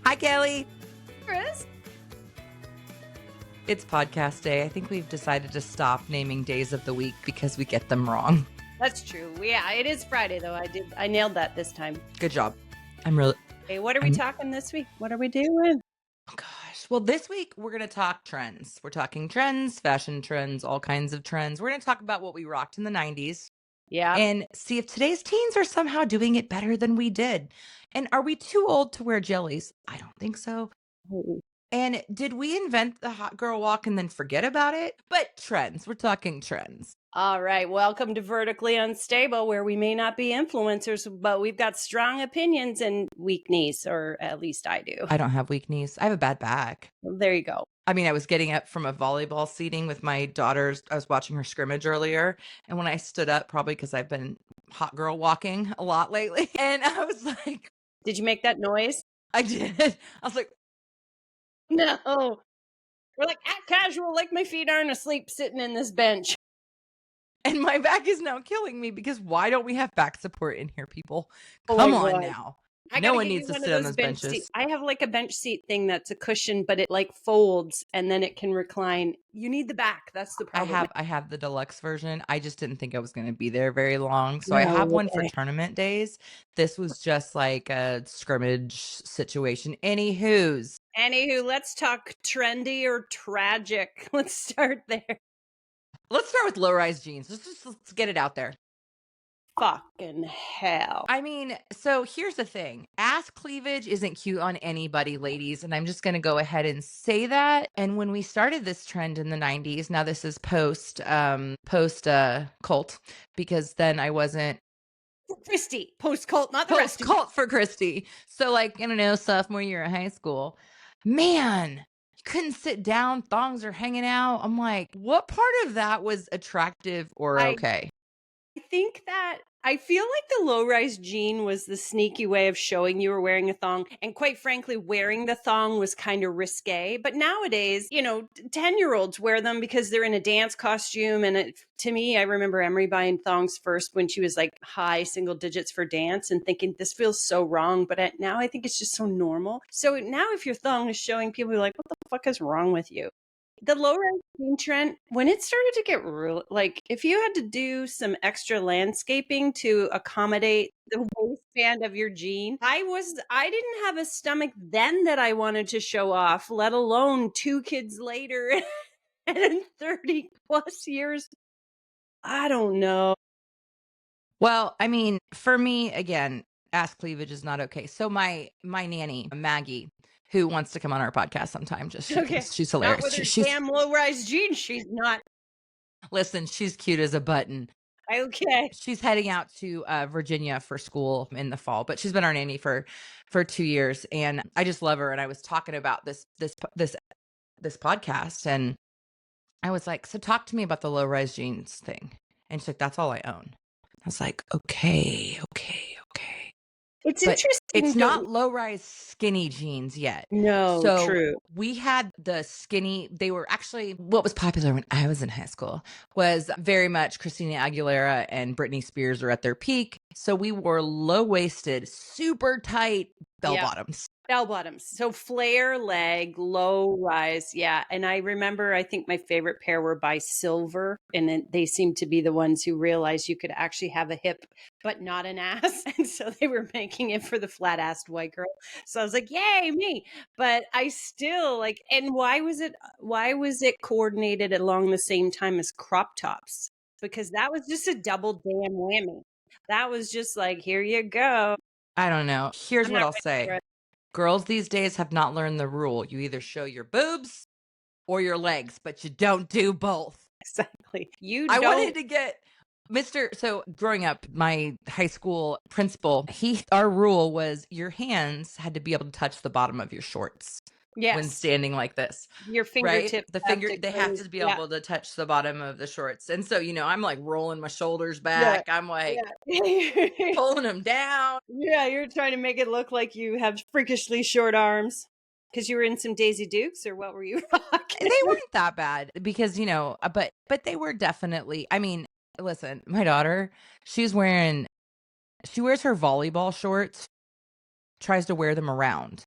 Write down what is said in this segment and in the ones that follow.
Hi, Kelly. Chris? It's podcast day. I think we've decided to stop naming days of the week because we get them wrong. That's true. Yeah, it is Friday though. I nailed that this time. Good job. I'm really. Hey, what are we talking this week? What are we doing? Oh, gosh. Well, this week we're going to talk trends. We're talking trends, fashion trends, all kinds of trends. We're going to talk about what we rocked in the 90s Yeah. and see if today's teens are somehow doing it better than we did. And are we too old to wear jellies? I don't think so. And did we invent the hot girl walk and then forget about it? But trends. We're talking trends. All right. Welcome to Vertically Unstable, where we may not be influencers, but we've got strong opinions and weak knees, or at least I do. I don't have weak knees. I have a bad back. Well, there you go. I mean, I was getting up from a volleyball seating with my daughters. I was watching her scrimmage earlier. And when I stood up, probably because I've been hot girl walking a lot lately. And I was like, Did you make that noise? I did. I was like, No. We're like act casual, like my feet aren't asleep sitting in this bench. and my back is now killing me because why don't we have back support in here, people? Oh Come my on God. now. I No gotta one get you needs to one of sit on those those bench benches. seats. I have like a bench seat thing that's a cushion, but it like folds and then it can recline. You need the back. That's the problem. I have the deluxe version. I just didn't think I was going to be there very long. So I have one for tournament days. This was just like a scrimmage situation. Anywho, Let's talk trendy or tragic. Let's start there. let's start with low-rise jeans. Let's get it out there. Fucking hell. I mean, so here's the thing. Ass cleavage isn't cute on anybody, ladies. And I'm just going to go ahead and say that. And when we started this trend in the 90s, now this is post cult, because then I wasn't Christy, post cult, not the rest. post cult for Christy. So like, I don't know, sophomore year of high school, man, you couldn't sit down. Thongs are hanging out. I'm like, what part of that was attractive or okay? I think that I feel like the low-rise jean was the sneaky way of showing you were wearing a thong. And quite frankly, wearing the thong was kind of risque. But nowadays, 10-year-olds wear them because they're in a dance costume. And to me, I remember Emery buying thongs first when she was like high single digits for dance and thinking this feels so wrong. But now I think it's just so normal. So now if your thong is showing, people are like, what the fuck is wrong with you? The low-rise jean trend, when it started to get real, like if you had to do some extra landscaping to accommodate the waistband of your jean, I didn't have a stomach then that I wanted to show off, let alone 2 kids later and 30 plus years. I don't know. Well, I mean, for me, again, ass cleavage is not okay. So my nanny, Maggie, who wants to come on our podcast sometime, just she's hilarious. Not with her damn low-rise jeans, she's not. Listen, she's cute as a button. Okay. She's heading out to Virginia for school in the fall, but she's been our nanny for 2 years, and I just love her. And I was talking about this podcast, and I was like, "So talk to me about the low-rise jeans thing." And she's like, "That's all I own." I was like, okay. It's interesting. It's not low-rise skinny jeans yet. No, so true. We had the skinny, they were actually, what was popular when I was in high school was very much Christina Aguilera and Britney Spears are at their peak. So we wore low-waisted, super tight bell bottoms. Bell bottoms. So flare leg, low rise. Yeah. And I remember, I think my favorite pair were by Silver. And they seemed to be the ones who realized you could actually have a hip, but not an ass. And so they were making it for the flat assed white girl. So I was like, yay, me. But I still like, and why was it coordinated along the same time as crop tops? Because that was just a double damn whammy. That was just like, here you go. I don't know. Here's what I'll say. Girls these days have not learned the rule. You either show your boobs or your legs, but you don't do both. Exactly. I wanted to get so growing up, my high school principal, our rule was your hands had to be able to touch the bottom of your shorts. Yes. When standing like this. Your fingertips. Right? They have to be able to touch the bottom of the shorts. And so, I'm like rolling my shoulders back. Yeah. I'm like pulling them down. Yeah, you're trying to make it look like you have freakishly short arms. Because you were in some Daisy Dukes, or what were you rocking? They weren't that bad because, but they were definitely, I mean, listen, my daughter, she wears her volleyball shorts, tries to wear them around.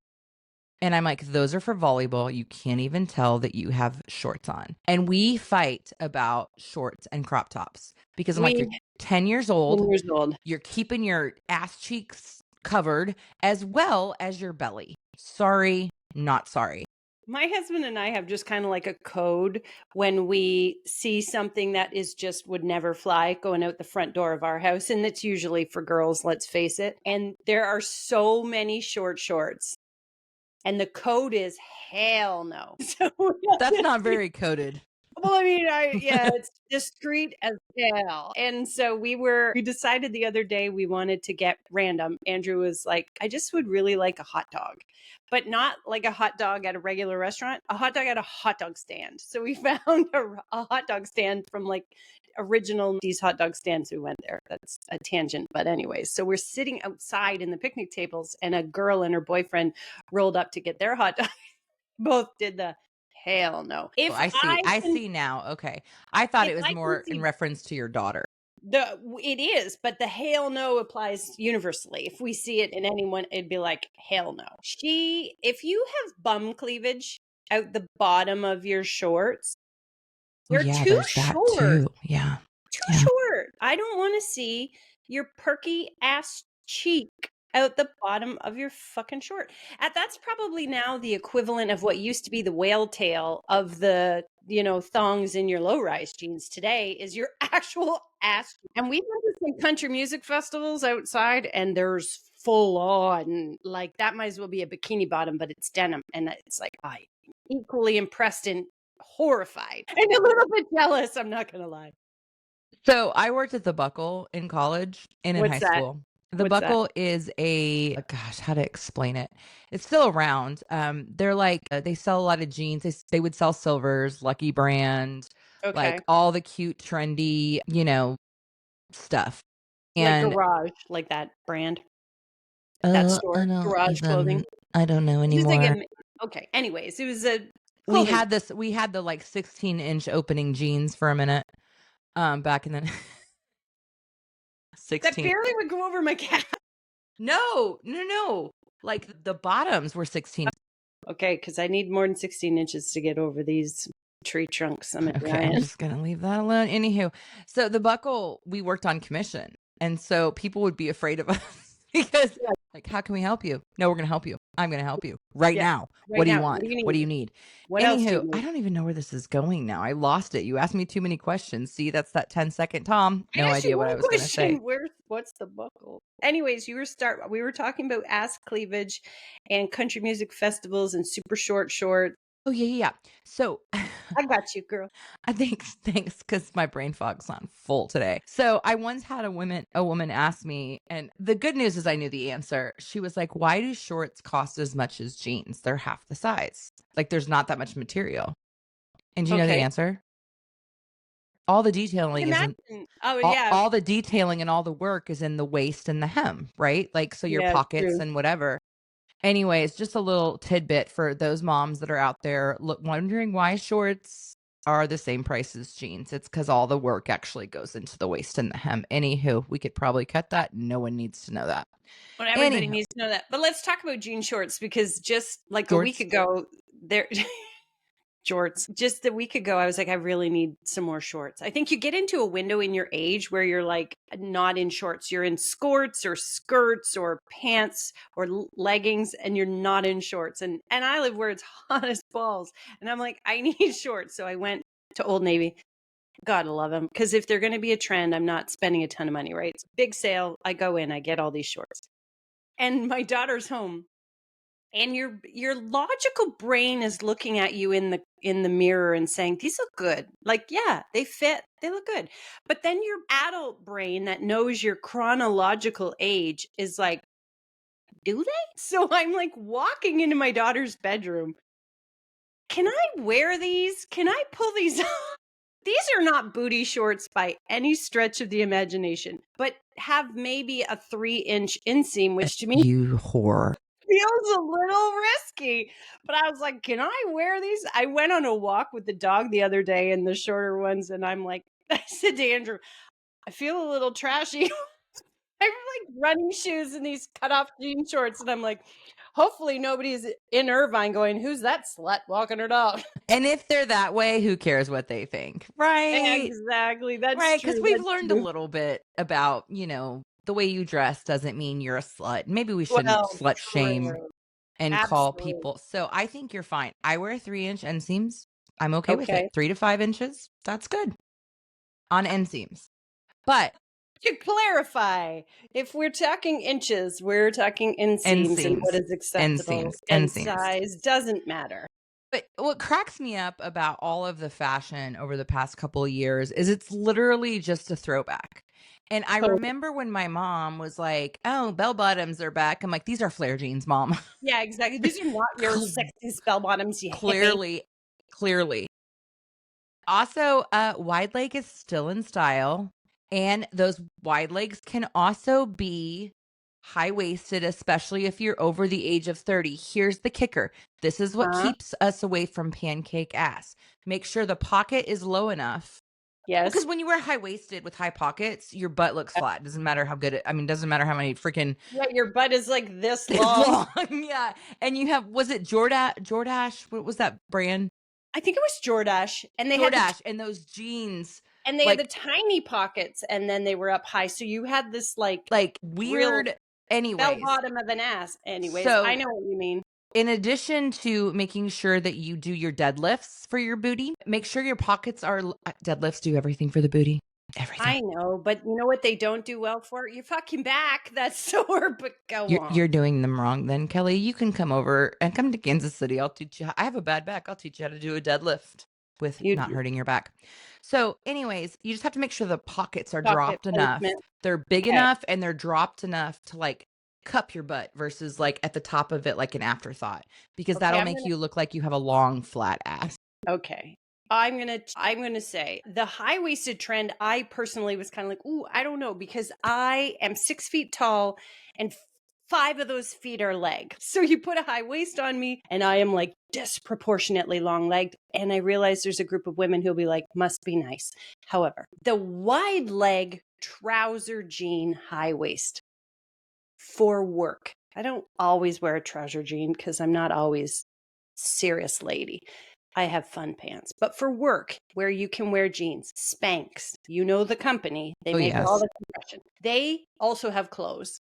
And I'm like, those are for volleyball. You can't even tell that you have shorts on. And we fight about shorts and crop tops because I'm like, you're We 10 years old. 10 years old. You're keeping your ass cheeks covered as well as your belly. Sorry, not sorry. My husband and I have just kind of like a code when we see something that is just would never fly going out the front door of our house. And it's usually for girls, let's face it. And there are so many short shorts. And the code is hell no. So That's not very coded. well, I mean, yeah, it's discreet as hell. And so we decided the other day we wanted to get random. Andrew was like, I just would really like a hot dog, but not like a hot dog at a regular restaurant, a hot dog at a hot dog stand. So we found a hot dog stand from like original these hot dog stands we went there. That's a tangent. But anyways, so we're sitting outside in the picnic tables and a girl and her boyfriend rolled up to get their hot dog. Both did the hell no. Oh, I see. I see now. Okay. I thought If it was I can more in see reference to your daughter. it is, but the hell no applies universally. If we see it in anyone, it'd be like hell no. If you have bum cleavage out the bottom of your shorts, they're Yeah, too there's that short. too. Yeah. Too Yeah. short. I don't want to see your perky ass cheek out the bottom of your fucking short. That's probably now the equivalent of what used to be the whale tail of the, thongs in your low rise jeans. Today is your actual ass. And we've been to some country music festivals outside, and there's full on, like, that might as well be a bikini bottom, but it's denim. And it's like, I'm equally impressed and horrified and a little bit jealous. I'm not going to lie. So I worked at the Buckle in college and in What's high that? school. The What's that? Buckle is gosh, how to explain it? It's still around. They're like they sell a lot of jeans. They would sell Silvers, Lucky Brand, Okay. like all the cute, trendy, stuff. Like And Garage, like that brand, that store, Garage Clothing. I don't know It was like anymore. okay. Anyways, it was a We clothing. had we had the like 16-inch opening jeans for a minute. Back in the That 16. barely would go over my calf. No, no, no. Like the bottoms were 16. Okay, because I need more than 16 inches to get over these tree trunks. I'm a Okay, I'm giant. just gonna leave that alone. Anywho, so the Buckle, we worked on commission, and so people would be afraid of us because, Yeah, like, how can we help you? No, we're gonna help you. I'm gonna help you right yeah. now. Right What do you now, what want? do you What do need? you need? What else do you Anywho, I need? don't even know where this is going now. I lost it. You asked me too many questions. See, that's that 10-second Tom. I No asked you idea what I one was gonna say. question. What's the buckle? Anyways, we were talking about ass cleavage and country music festivals and super short shorts. Oh yeah, yeah, yeah. So I got you, girl. I think thanks because my brain fog's on full today. So I once had a woman ask me, and the good news is I knew the answer. She was like, "Why do shorts cost as much as jeans? They're half the size. Like there's not that much material." And do you know the Okay. answer? All the I detailing is in imagine. Oh yeah. all the detailing and all the work is in the waist and the hem, right? Like so your Yeah, pockets true. and whatever. Anyways, just a little tidbit for those moms that are out there wondering why shorts are the same price as jeans. It's because all the work actually goes into the waist and the hem. Anywho, we could probably cut that. No one needs to know that. Well, everybody Anywho, needs to know that. But let's talk about jean shorts because just like a week shorts. ago, there shorts. Just a week ago, I was like, I really need some more shorts. I think you get into a window in your age where you're like not in shorts. You're in skirts or skirts or pants or leggings, and you're not in shorts. And I live where it's hot as balls, and I'm like, I need shorts. So I went to Old Navy. Gotta love them because if they're going to be a trend, I'm not spending a ton of money. Right? It's a big sale. I go in, I get all these shorts, and my daughter's home and your logical brain is looking at you in the mirror and saying these look good, like yeah, they fit, they look good, but then your adult brain that knows your chronological age is like, do they? So I'm like walking into my daughter's bedroom, can I wear these, can I pull these off? These are not booty shorts by any stretch of the imagination, but have maybe a 3-inch inseam, which to me You whore. feels a little risky, but I was like, can I wear these? I went on a walk with the dog the other day in the shorter ones, and I'm like, I said to Andrew, I feel a little trashy. I'm like running shoes and these cut off jean shorts. And I'm like, hopefully nobody's in Irvine going, who's that slut walking her dog? And if they're that way, who cares what they think? Right. Exactly. That's Right. Because true. we've That's learned a true. little bit about, the way you dress doesn't mean you're a slut. Maybe we shouldn't Well, slut shame true. and call Absolutely. people. So I think you're fine. I wear 3-inch inseams. I'm okay with it. Okay. 3 to 5 inches. That's good on inseams. But To clarify, if we're talking inches, we're talking inseams and what inseams, is acceptable, inseams, and inseams. size doesn't matter. But what cracks me up about all of the fashion over the past couple of years is it's literally just a throwback. And I Totally. remember when my mom was like, "Oh, bell bottoms are back." I'm like, "These are flare jeans, mom." Yeah, exactly. These are not your Cl- sexy spell bottoms, you hippie. clearly, clearly. Also, wide leg is still in style, and those wide legs can also be high waisted, especially if you're over the age of 30. Here's the kicker. This is what Huh? keeps us away from pancake ass. Make sure the pocket is low enough. Well, Yes. because when you wear high waisted with high pockets, your butt looks flat. Doesn't matter how good doesn't matter how many freaking Yeah, your butt is like this this long. long. Yeah. And you have, was it Jordache? What was that brand? I think it was Jordache, and Jordache. And those jeans, they had the like, tiny pockets, and then they were up high. So you had this real weird. bell Anyways, bottom of an ass. Anyways, I so know what you mean. in addition to making sure that you do your deadlifts for your booty, make sure your pockets are deadlifts do everything for the booty. Everything. I know, but you know what they don't do well for? Your fucking back. That's sore, but go on. You're doing them wrong then, Kelly. You can come over and come to Kansas City. I'll teach you. I have a bad back. I'll teach you how to do a deadlift with You not do. hurting your back. So, anyways, you just have to make sure the pockets are Pocket dropped enough. placement. They're big Okay. enough and they're dropped enough to cup your butt versus at the top of it like an afterthought, because Okay, that'll make you look like you have a long flat ass. okay. I'm gonna say the high-waisted trend, I personally was kind of like, ooh, I don't know, because I am 6 feet tall and 5 of those feet are leg. So you put a high waist on me and I am like disproportionately long legged. And I realize there's a group of women who'll be like, must be nice. However, the wide leg trouser jean high waist for work. I don't always wear a trouser jean because I'm not always serious lady. I have fun pants. But for work, where you can wear jeans, Spanx, you know the company, they Oh, make all yes. the compression. They also have clothes,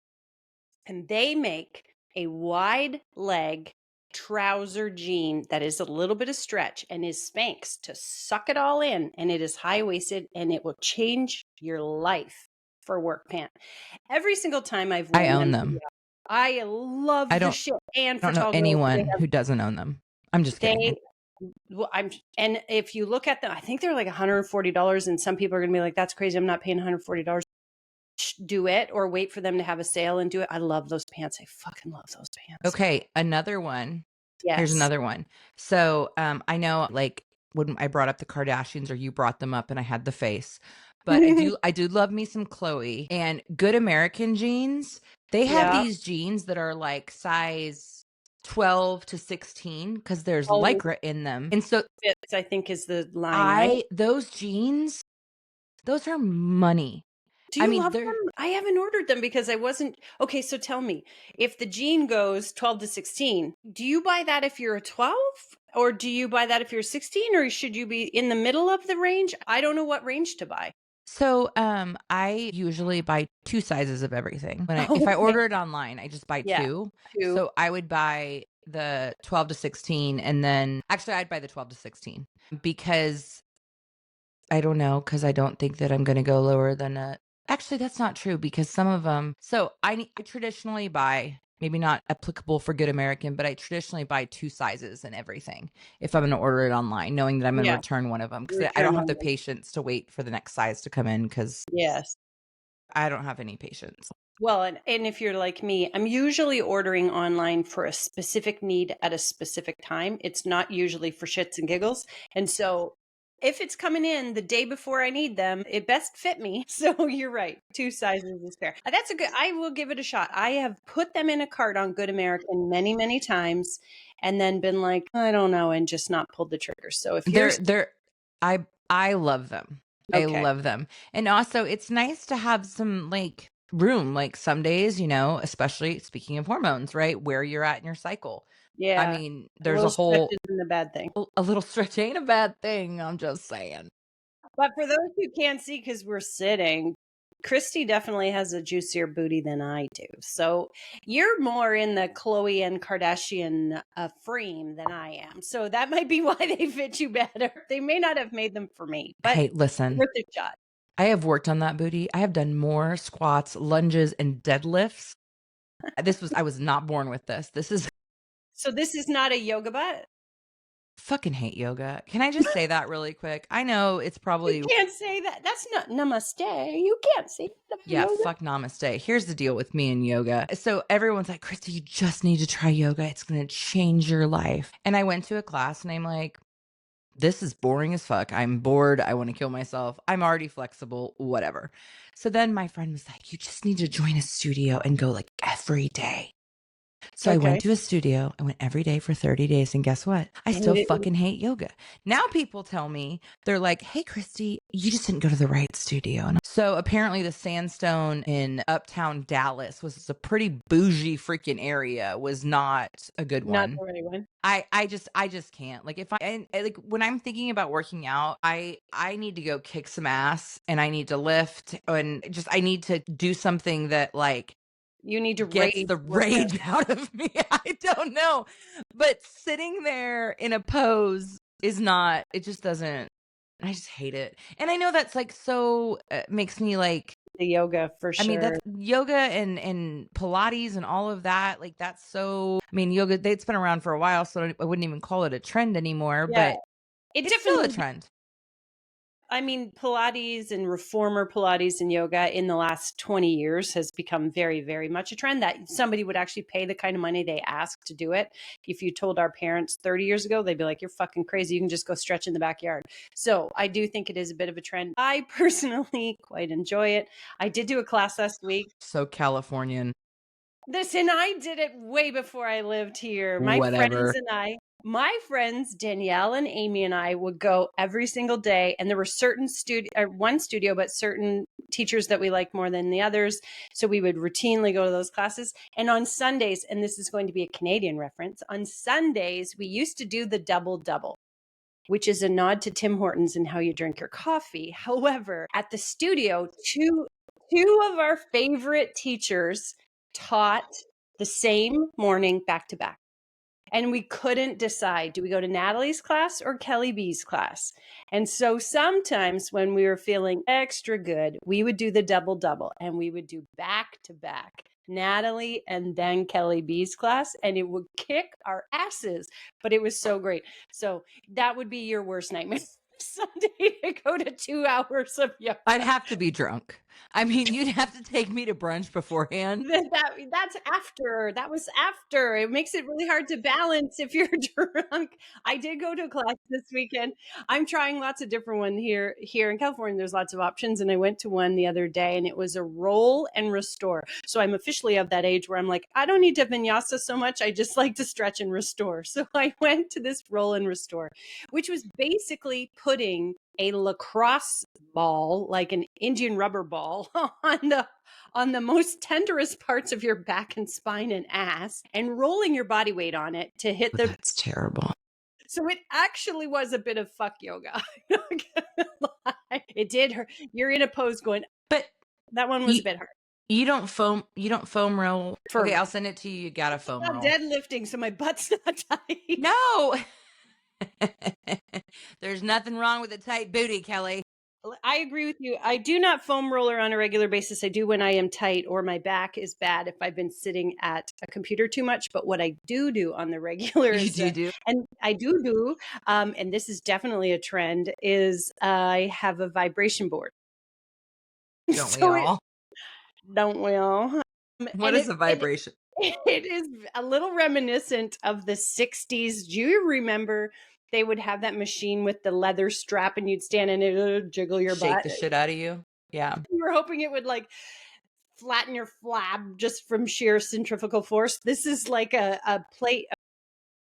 and they make a wide leg trouser jean that is a little bit of stretch and is Spanx to suck it all in, and it is high waisted and it will change your life for work pant. Every single time I've I worn own them, them. I I love the don't shit. And I for don't know tall girls, anyone who doesn't own them. I'm just kidding. they well, I'm and if you look at them, I think they're like $140, and some people are gonna be like, "That's crazy! I'm not paying $140." Do it, or wait for them to have a sale and do it. I love those pants. I fucking love those pants. Okay, another one. Here's Yes. another one. So, I know when I brought up the Kardashians or you brought them up and I had the face, but I do love me some Chloe and Good American jeans. They have Yeah. these jeans that are like size 12 to 16 because there's Always lycra in them. And so fits, I think, is the line, right? those jeans, those are money. Do I you mean, love they're them? I haven't ordered them because I wasn't okay. So tell me, if the jean goes 12 to 16, do you buy that if you're a 12? Or do you buy that if you're 16? Or should you be in the middle of the range? I don't know what range to buy. So, I usually buy 2 sizes of everything. If I Okay. order it online, I just buy Yeah. 2. Two. So, I would buy the 12 to 16 and then actually I'd buy the 12 to 16 because I don't know, because I don't think that I'm gonna go lower than a actually, that's not true because some of them. So, I traditionally buy, maybe not applicable for Good American, but I traditionally buy 2 sizes and everything if I'm gonna order it online, knowing that I'm gonna Yeah. return one of them because I Return don't have one. the patience to wait for the next size to come in because Yes. I don't have any patience. Well, and if you're like me, I'm usually ordering online for a specific need at a specific time. It's not usually for shits and giggles. And so if it's coming in the day before I need them, it best fit me. So you're right. Two sizes is fair. That's a good, I will give it a shot. I have put them in a cart on Good American many, many times and then been like, I don't know, and just not pulled the trigger. So if you're They're I love them. I okay, love them. And also it's nice to have some room. Like some days, especially speaking of hormones, right? Where you're at in your cycle. I Yeah, mean, a there's a little stretch whole isn't a bad thing. a little stretch ain't a bad thing. I'm just saying. But for those who can't see because 'cause we're sitting, Christy definitely has a juicier booty than I do. So you're more in the Chloe and Kardashian frame than I am. So that might be why they fit you better. They may not have made them for me, but Hey, listen, worth a shot. I have worked on that booty. I have done more squats, lunges, and deadlifts. I was not born with this. This is So this is not a yoga butt? fucking hate yoga. Can I just say that really quick? I know it's You probably, can't say that. That's not namaste. You can't say that about yeah, yoga. fuck namaste. Here's the deal with me and yoga. So everyone's like, Krista, you just need to try yoga. It's going to change your life. And I went to a class and I'm like, this is boring as fuck. I'm bored. I want to kill myself. I'm already flexible, whatever. So then my friend was like, you just need to join a studio and go like every day. So I went Okay. to a studio. I went every day for 30 days. And guess what? I And still it, fucking hate yoga. Now people tell me, they're like, hey, Christy, you just didn't go to the right studio. And so apparently the Sandstone in uptown Dallas was a pretty bougie freaking area, was not a good not one. the right one. I just can't. Like if I and like when I'm thinking about working out, I need to go kick some ass and I need to lift and just I need to do something that like You need to gets rage the workout. rage out of me. I don't know. But sitting there in a pose is not, it just doesn't, I just hate it. And I know that's like so makes me like, The yoga for I mean, sure. that's yoga and Pilates and all of that. Like that's so, I mean, yoga, it's been around for a while, so I wouldn't even call it a trend anymore, Yeah. but It it's still a definitely trend. I mean, Pilates and reformer Pilates and yoga in the last 20 years has become very, very much a trend that somebody would actually pay the kind of money they ask to do it. If you told our parents 30 years ago, they'd be like, you're fucking crazy. You can just go stretch in the backyard. So I do think it is a bit of a trend. I personally quite enjoy it. I did do a class last week. So Californian, Listen, I did it way before I lived here. whatever. My friends Danielle and Amy and I would go every single day, and there were certain one studio, but certain teachers that we liked more than the others. So we would routinely go to those classes. And on Sundays, and this is going to be a Canadian reference, on Sundays we used to do the double double, which is a nod to Tim Hortons and how you drink your coffee. However, at the studio, two of our favorite teachers taught the same morning back to back. And we couldn't decide, do we go to Natalie's class or Kelly B's class? And so sometimes when we were feeling extra good, we would do the double double and we would do back to back Natalie and then Kelly B's class, and it would kick our asses, but it was so great. So that would be your worst nightmare. Sunday to go to 2 hours of yoga. I'd have to be drunk. I mean, you'd have to take me to brunch beforehand. That's after. That was after. It makes it really hard to balance if you're drunk. I did go to a class this weekend. I'm trying lots of different ones here in California. There's lots of options, and I went to one the other day, and it was a roll and restore. So I'm officially of that age where I'm like, I don't need to vinyasa so much. I just like to stretch and restore. So I went to this roll and restore, which was basically putting a lacrosse ball, like an Indian rubber ball, on the most tenderest parts of your back and spine and ass, and rolling your body weight on it to hit Oh, the. that's terrible. So it actually was a bit of fuck yoga. I'm not gonna lie. It did hurt. You're in a pose going. But That one was you a bit hard. you don't foam roll. Okay, For I'll send it to you. You got to foam not roll. deadlifting, so my butt's not tight. No. There's nothing wrong with a tight booty, Kelly. I agree with you. I do not foam roller on a regular basis. I do when I am tight or my back is bad if I've been sitting at a computer too much. But what I do on the regular You is, do. and I do, and this is definitely a trend, is I have a vibration board. Don't we So it all? don't we all? What And is a vibration? it is a little reminiscent of the 60s. Do you remember they would have that machine with the leather strap and you'd stand and it would jiggle your Shake butt? the shit out of you? Yeah. You were hoping it would like flatten your flab just from sheer centrifugal force. This is like a plate,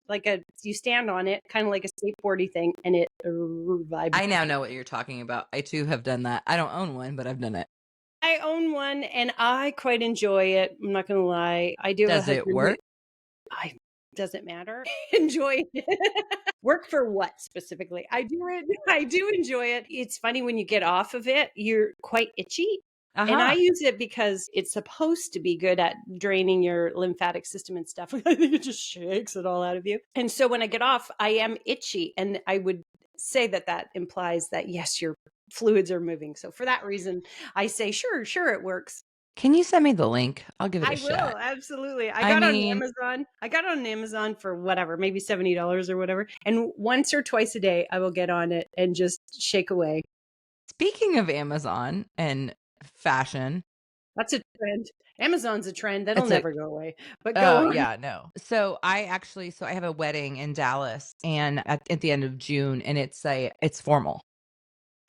like you stand on it, kind of like a skateboardy thing, and it I vibrates. now know what you're talking about. I too have done that. I don't own one, but I've done it. I own one and I quite enjoy it. I'm not gonna lie. I do have a Does it husband who work? I doesn't matter. Enjoy it. Work for what specifically? I do enjoy it. It's funny when you get off of it, you're quite itchy. And I Uh-huh. use it because it's supposed to be good at draining your lymphatic system and stuff. I think it just shakes it all out of you. And so when I get off, I am itchy. And I would say that that implies that, yes, your fluids are moving. So for that reason, I say, sure, sure, it works. Can you send me the link? I'll give it a I shot. will, absolutely. I I got on mean, Amazon. I got on Amazon for whatever, maybe $70 or whatever. And once or twice a day, I will get on it and just shake away. speaking of Amazon and fashion, That's a trend. Amazon's a trend that'll it's a never go away. But oh, go on. yeah, no. So I have a wedding in Dallas and at the end of June, and it's formal.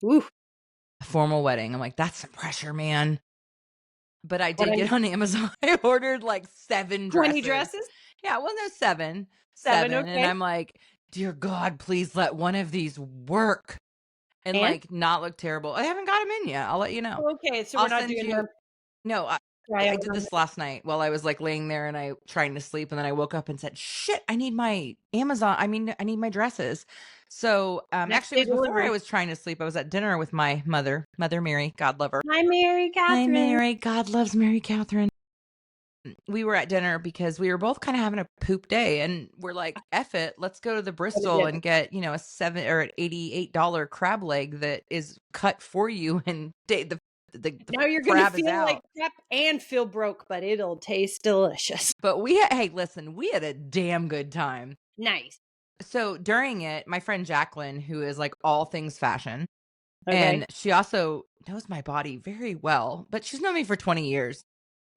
Ooh, A formal wedding. I'm like, "That's some pressure, man." But I what did I get on Amazon. I ordered like 7 20 dresses. dresses? Yeah, well, no, 7. 7, 7, and okay. I'm like, "Dear God, please let one of these work and, And like, not look terrible." I haven't got them in yet. I'll let you know. okay, so we're I'll not send doing you the no, try I out did on this last night while I was, like, laying there and I trying to sleep, and then I woke up and said, "Shit, I need my I need my dresses." So, next actually, it day was before I delivery. was trying to sleep. I was at dinner with my Mother Mary, God love her. Hi, Mary Hi, Catherine. Mary, God loves Mary Catherine. We were at dinner because we were both kinda having a poop day, and we're like, "F it, let's go to the Go to Bristol dinner. and get, a 7 or an $88 crab leg that is cut for you and the Now you're going to crab is feel like out." crap and feel broke, but it'll taste delicious. But hey, listen, we had a damn good time. Nice. So, during it, my friend Jacqueline, who is, like, all things fashion, Okay. and she also knows my body very well, but she's known me for 20 years.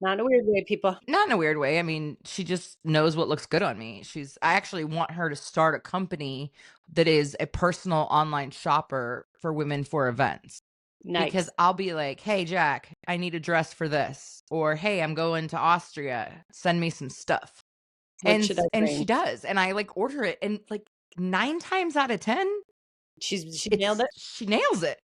Not in a weird way, people. Not in a weird way. I mean, she just knows what looks good on me. I actually want her to start a company that is a personal online shopper for women for events. Because Nice. I'll be like, "Hey, Jack, I need a dress for this." Or, "Hey, I'm going to Austria. Send me some stuff." What should I And she bring? does. And I like order it and like 9 times out of 10, She nailed it. she nails it.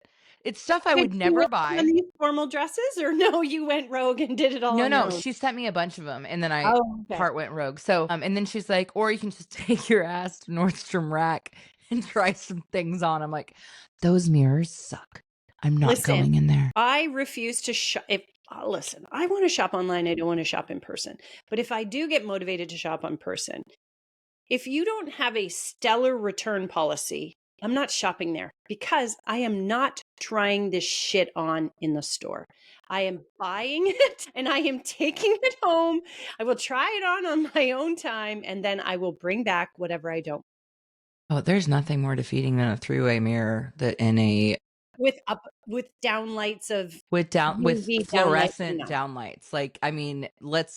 It's stuff I Did would she wear never on buy. these formal dresses or no, you went rogue and did it all No, on your no, own? she sent me a bunch of them, and then I Oh, okay. part went rogue. So, and then she's like, "Or you can just take your ass to Nordstrom Rack and try some things on." I'm like, "Those mirrors suck. I'm not Listen, going in there." I refuse to shop if listen, I wanna shop online, I don't wanna shop in person. But if I do get motivated to shop in person, if you don't have a stellar return policy, I'm not shopping there because I am not trying this shit on in the store. I am buying it and I am taking it home. I will try it on my own time and then I will bring back whatever I don't. Oh, there's nothing more defeating than a three-way mirror that in a With downlights of with UV downlights, fluorescent no, downlights. Like, I mean, it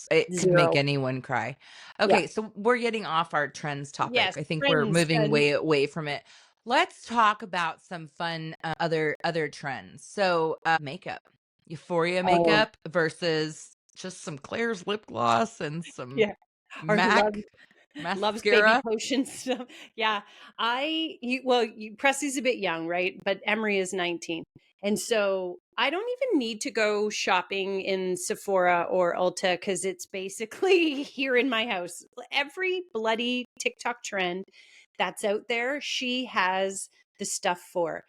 could make 0. anyone cry. Yeah. Okay, so we're getting off our trends topic. Yes, I think we're trends moving and way away from it. Let's talk about some fun other trends. So, makeup. Euphoria oh, makeup versus just some Claire's lip gloss and some yeah. Or MAC loves baby mascara. potion stuff. Yeah. Presley's a bit young, right? But Emery is 19. And so I don't even need to go shopping in Sephora or Ulta because it's basically here in my house. Every bloody TikTok trend that's out there, she has the stuff for.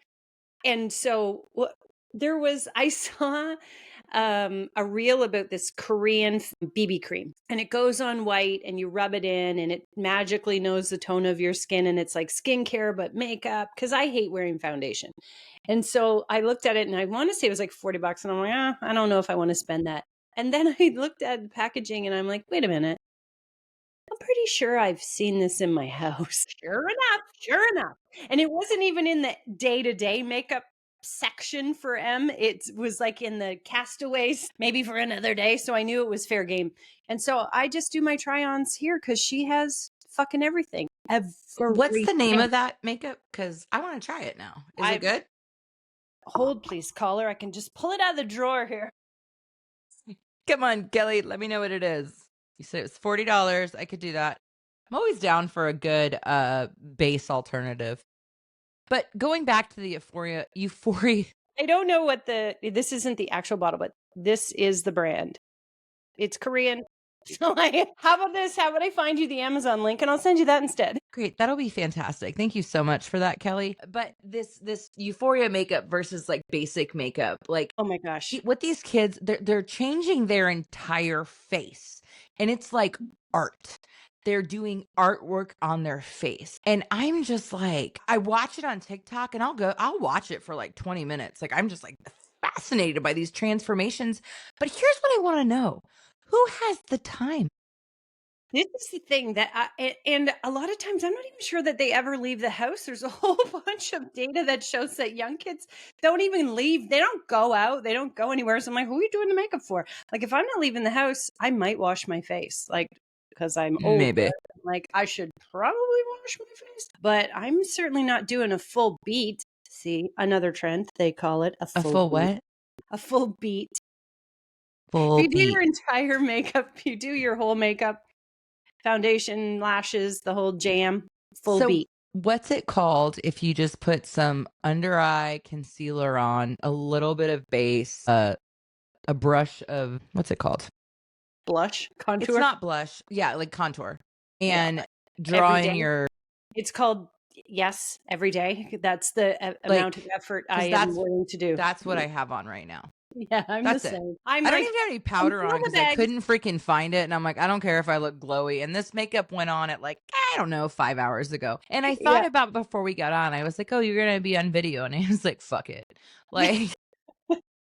And so I saw a reel about this Korean BB cream and it goes on white and you rub it in and it magically knows the tone of your skin and it's like skincare but makeup because I hate wearing foundation. And so I looked at it and I want to say it was like $40 and I'm like, I don't know if I want to spend that. And then I looked at the packaging and I'm like, wait a minute. I'm pretty sure I've seen this in my house. Sure enough, sure enough. And it wasn't even in the day-to-day makeup section for M. It was like in the castaways, maybe for another day. So I knew it was fair game. And so I just do my try-ons here because she has fucking everything. What's the name Everything. of that makeup? Because I want to try it now. Is it I good? hold please, caller. I can just pull it out of the drawer here. Come on, Kelly, let me know what it is. You said it was $40. I could do that. I'm always down for a good base alternative. But going back to the Euphoria I don't know what this isn't the actual bottle, but This is the brand. It's Korean. So how about this? How about I find you the Amazon link and I'll send you that instead? Great, that'll be fantastic. Thank you so much for that, Kelly. But this Euphoria makeup versus like basic makeup, like Oh my gosh. with these kids, they're changing their entire face, and it's like art. They're doing artwork on their face. And I'm just like, I watch it on TikTok and I'll watch it for like 20 minutes. Like I'm just like fascinated by these transformations. But here's what I want to know. Who has the time? This is the thing that and a lot of times I'm not even sure that they ever leave the house. There's a whole bunch of data that shows that young kids don't even leave. They don't go out. They don't go anywhere. So I'm like, who are you doing the makeup for? Like, if I'm not leaving the house, I might wash my face, like, because I'm older. Maybe. Like, I should probably wash my face, but I'm certainly not doing a full beat. See, another trend. They call it a A full full beat. what? A full beat. If Full you do beat. your entire makeup, you do your whole makeup, foundation, lashes, the whole jam, full So beat. what's it called if you just put some under eye concealer on, a little bit of base, a brush of what's it called? Blush, It's contour. not blush. Yeah, like contour. Yeah, And draw every in day. your It's called, yes, every day. That's the amount of like effort I cuz am willing to do. that's what I have on right now. Yeah, I'm the That's it. same. I'm I don't like, even have any and powder fill on the because I bags. couldn't freaking find it. And I'm like, I don't care if I look glowy. And this makeup went on at like, I don't know, 5 hours ago. And I thought Yeah. about before we got on, I was like, oh, you're going to be on video. And I was like, fuck it. Like,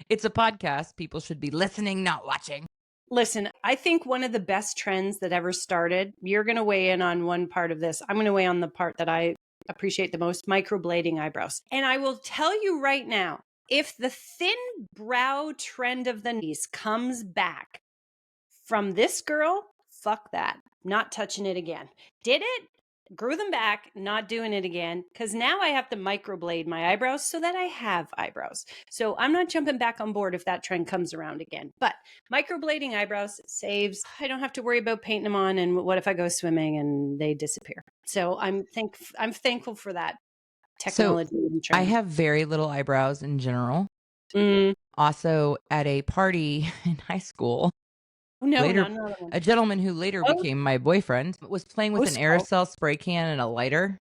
it's a podcast. People should be listening, not watching. Listen, I think one of the best trends that ever started, you're going to weigh in on one part of this. I'm going to weigh on the part that I appreciate the most, microblading eyebrows. And I will tell you right now, if the thin brow trend of the 90s comes back from this girl, fuck that. Not touching it again. Did it? Grew them back, not doing it again, because now I have to microblade my eyebrows so that I have eyebrows. So I'm not jumping back on board if that trend comes around again. But microblading eyebrows saves. I don't have to worry about painting them on. And what if I go swimming and they disappear? So I'm thankful for that So technology and I trend. have very little eyebrows in general. Mm, Also, at a party in high school, no, later, not another one. a gentleman who later Oh, became my boyfriend was playing with an so aerosol spray can and a lighter.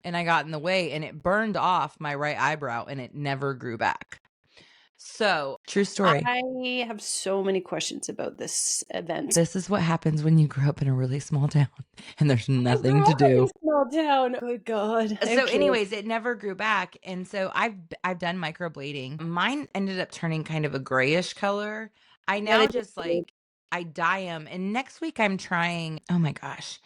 And I got in the way and it burned off my right eyebrow and it never grew back. So, true story. I have so many questions about this event. This is what happens when you grow up in a really small town and there's I nothing grew to up in a do. small town. Oh God. So Okay. anyways, it never grew back, and so I've done microblading. Mine ended up turning kind of a grayish color. I Yeah, they now just do. like I dye them, and next week I'm trying, oh my gosh.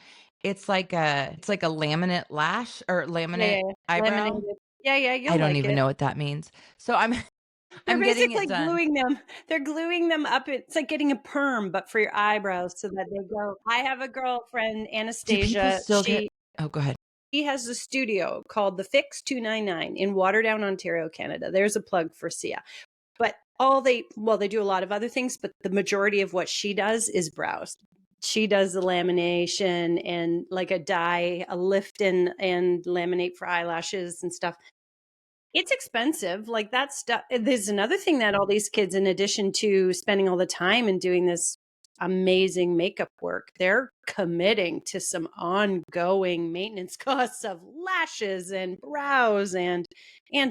It's like a laminate lash or Yeah, yeah, laminate yeah. eyebrow. Laminated. Yeah, yeah, I you'll don't like even it. know what that means. So I'm They're I'm getting it basically done. gluing them. They're gluing them up. It's like getting a perm, but for your eyebrows so that they go. I have a girlfriend, Do people Anastasia. still get Oh, go ahead. She has a studio called the Fix 299 in Waterdown, Ontario, Canada. There's a plug for Sia. But they do a lot of other things, but the majority of what she does is brows. She does the lamination and like a dye, a lift and laminate for eyelashes and stuff. It's expensive. Like that stuff. There's another thing that all these kids, in addition to spending all the time and doing this amazing makeup work, they're committing to some ongoing maintenance costs of lashes and brows and. I'm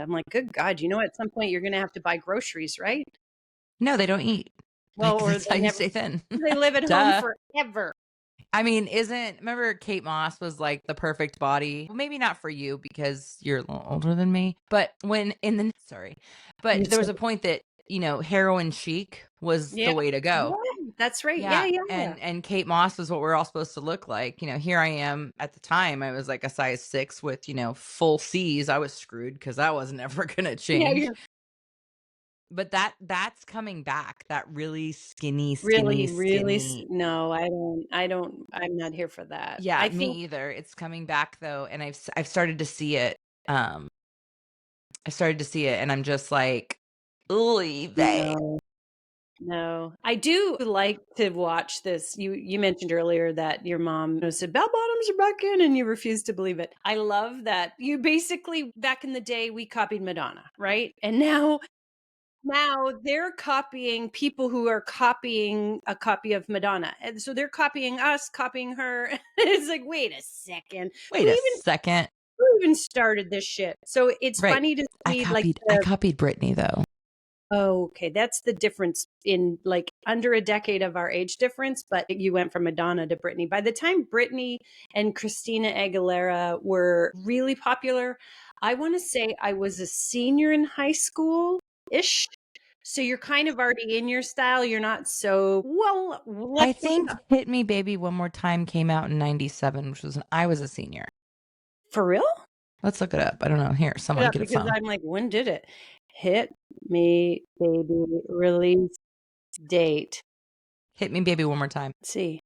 like, good God, at some point you're going to have to buy groceries, right? No, they don't eat. Well, Like, or that's they how you never, stay thin. they live at home Duh. forever. I mean, remember Kate Moss was like the perfect body? Well, maybe not for you because you're a little older than me, but sorry, but there was a point that, heroin chic was Yeah. the way to Yeah, go. that's right. Yeah, Yeah. yeah. And Kate Moss was what we're all supposed to look like. Here I am at the time. I was like a size 6 with, full C's. I was screwed because that was never going to Yeah, change. you're But that's coming back. That really skinny, really, skinny, really, skinny. no, I'm not here for that. Yeah, I me think, either. It's coming back though, and I've started to see it. Um, I started to see it, and I'm just like, ooh, babe. no. No, I do like to watch this. You mentioned earlier that your mom said bell bottoms are back in, and you refused to believe it. I love that you basically back in the day we copied Madonna, right? And now now they're copying people who are copying a copy of Madonna. And so they're copying us, copying her. It's like, wait a second. Wait a second. Who even started this shit? So it's Right. funny to I see like copied Britney though. oh, okay, that's the difference in like under a decade of our age difference, but you went from Madonna to Britney. By the time Britney and Christina Aguilera were really popular, I want to say I was a senior in high school ish. So you're kind of already in your style. You're not so, well, let's I look it think up. Hit Me Baby One More Time came out in 97, which was when I was a senior. For real? Let's look it up. I don't know. Here, Look it someone up get a because phone. I'm like, when did it? Hit Me Baby release date. Hit Me Baby One More Time. Let's see.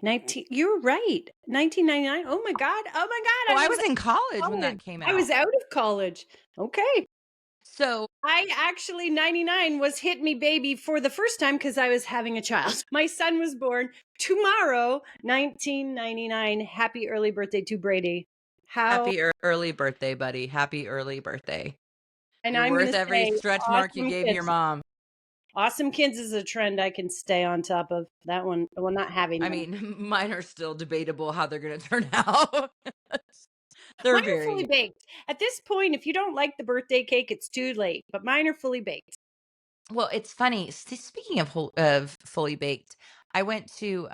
19 you're right. 1999. Oh my god. Oh my god. Well, I I was was out in of college when that college. came I was out. out of college. Okay. So I actually 99 was Hit Me Baby for the first time because I was having a child. My son was born tomorrow, 1999. Happy early birthday to Brady. How happy early birthday, buddy. Happy early birthday. and You're I'm worth gonna every say stretch mark you awesome gave your kids. mom. Awesome kids is a trend I can stay on top of. That one, well, not having I them. mean, mine are still debatable how they're going to turn out. They're Mine are fully very baked. At this point, if you don't like the birthday cake, it's too late. But mine are fully baked. well. It's funny. Speaking of fully baked, I went to.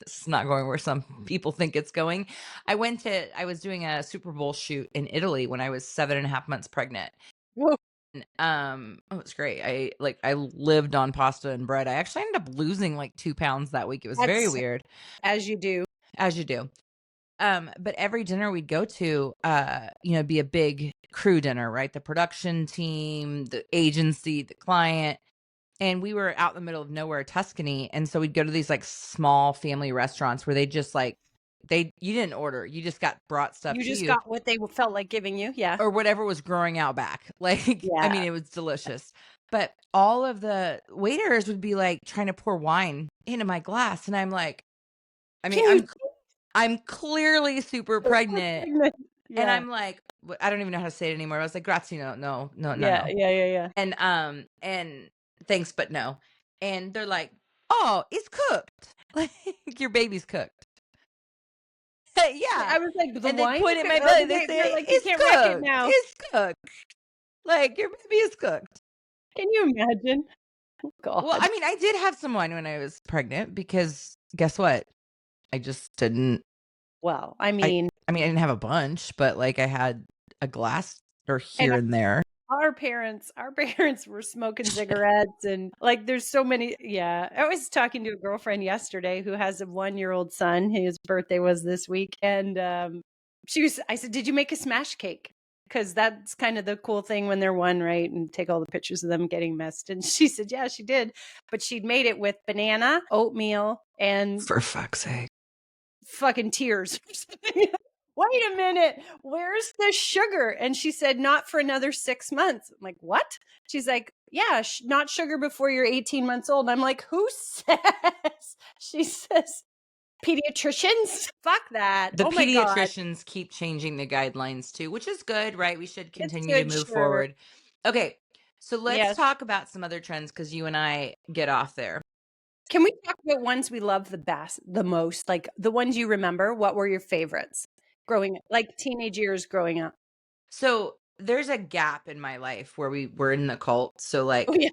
This is not going where some people think it's going. I was doing a Super Bowl shoot in Italy when I was 7.5 months pregnant. Whoa. Oh, it's great. I lived on pasta and bread. I actually ended up losing like 2 pounds that week. It was very That's weird, as you do. as you do. But every dinner we'd go to, be a big crew dinner, right? The production team, the agency, the client. And we were out in the middle of nowhere, Tuscany. And so we'd go to these like small family restaurants where they just like, you didn't order, you just got brought stuff You to just you got what they felt like giving you. Yeah. or whatever was growing out back. Like, I Yeah. mean, it was delicious. But all of the waiters would be like trying to pour wine into my glass. And I'm like, I mean, Can you I'm clearly super super pregnant. pregnant? And Yeah. I'm like, I don't even know how to say it anymore. I was like, grazie, no, no, no, no, Yeah. no. Yeah. Yeah. Yeah. And thanks, but no. And they're like, oh, it's cooked. Like your baby's cooked. Yeah. I was like, the And they wine? point at my Oh, belly. They they're say, like, you it's can't wreck it cooked. now. It's cooked. Like your baby is cooked. Can you imagine? Oh, Well, God. I mean, I did have some wine when I was pregnant because guess what? I just didn't. Well, I I mean, I mean, I didn't have a bunch, but like I had a glass or and here and there. our parents were smoking cigarettes and like there's so many. Yeah, I was talking to a girlfriend yesterday who has a 1-year-old son. His birthday was this week, and I said, did you make a smash cake? Because that's kind of the cool thing when they're one, right? And take all the pictures of them getting messed. And she said, yeah, she did, but she'd made it with banana, oatmeal, and For fuck's sake. fucking tears. Wait a minute, where's the sugar? And she said, not for another 6 months. I'm like, what? She's like, yeah, not sugar before you're 18 months old. I'm like, who says? She says, pediatricians? Fuck that. The Oh my God. pediatricians keep changing the guidelines too, which is good, right? We should It's continue to good, move sure. forward. Okay. So let's Yes. talk about some other trends because you and I get off there. Can we talk about ones we love the most? Like the ones you remember? What were your favorites growing, like teenage years growing up? So there's a gap in my life where we were in the cult. So like Oh, yeah.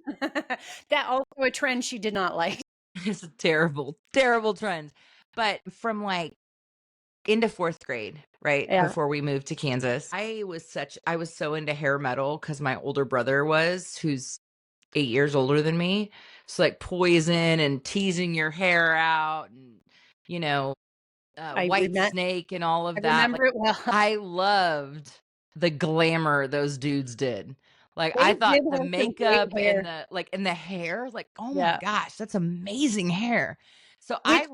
That also a trend she did not like. it's a terrible, terrible trend. But from like into fourth grade, right Yeah. before we moved to Kansas, I was so into hair metal because my older brother was, who's 8 years older than me. So like Poison and teasing your hair out and you know I White remember. Snake and all I of that. Like remember it well. I loved the glamour those dudes did. Like They I did thought the have some great makeup hair. and the hair, like oh my Yeah. gosh, that's amazing hair. So Which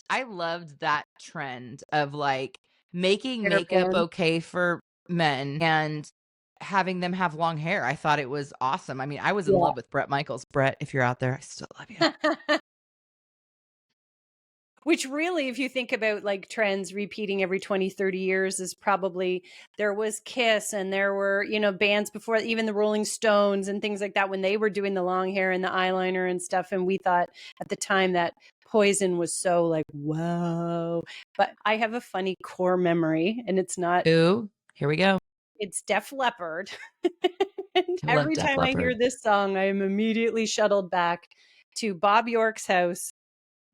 I loved that trend of like making makeup hairband? okay for men and having them have long hair. I thought it was awesome. I mean, I was in Yeah. love with Brett Michaels. Brett, if you're out there, I still love you. Which really, if you think about like trends repeating every 20, 30 years, is probably there was Kiss and there were, bands before, even the Rolling Stones and things like that when they were doing the long hair and the eyeliner and stuff. And we thought at the time that Poison was so like, whoa. But I have a funny core memory, and Ooh, here we go. it's Def Leppard. And I love every Def time I hear Leppard. this song, I am immediately shuttled back to Bob York's house,